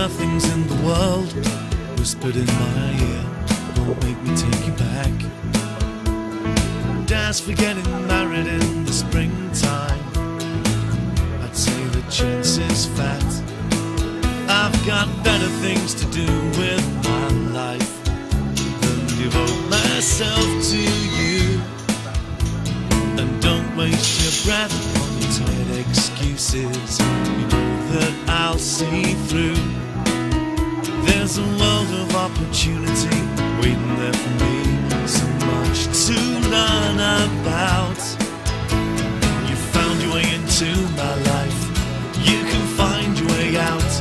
nothings in the world whispered in my ear won't make me take you back. As for getting married in the springtime, I'd say the chance is fat. I've got better things to do with my life than devote myself to you. And don't waste your breath on your tired excuses. You know that I'll see through. There's a world of opportunity waiting there for me. So much to learn about. You found your way into my life. You can find your way out.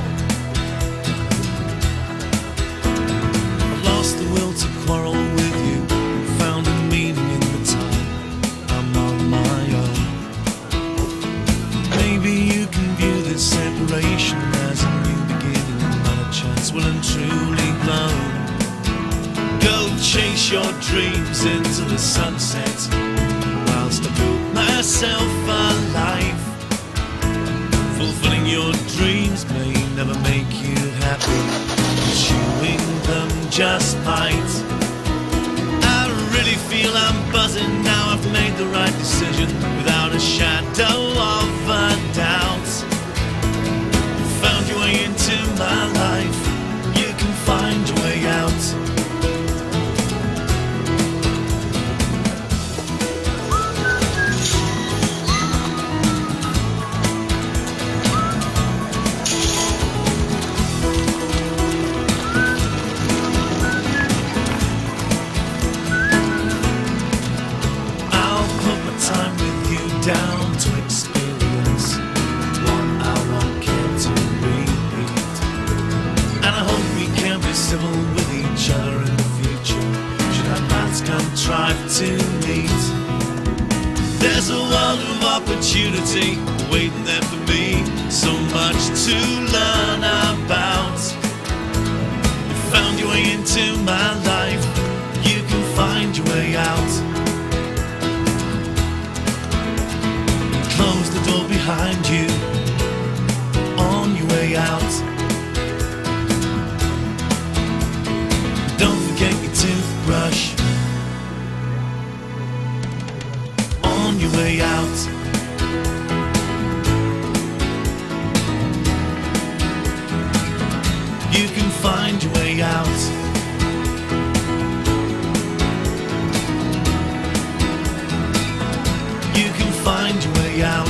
I've lost the will to quarrel with you. Found a meaning in the time I'm on my own. Maybe you can view this separation as a new beginning, not a chance well and truly blown. Go chase your dreams into the sunset, whilst I build myself a life. Fulfilling your dreams may never make you happy, pursuing them just might. I really feel I'm buzzing now. I've made the right decision without a shadow of a doubt. Found your way into my life. You can find your way out. Down to experience what I want care to repeat. And I hope we can be civil with each other in the future, should our paths contrive to meet. There's a world of opportunity waiting there for me. So much to learn about. You found your way into my life. You can find your way out. Close the door behind you on your way out. Don't forget your toothbrush on your way out. You can find your way out. You can find your way out.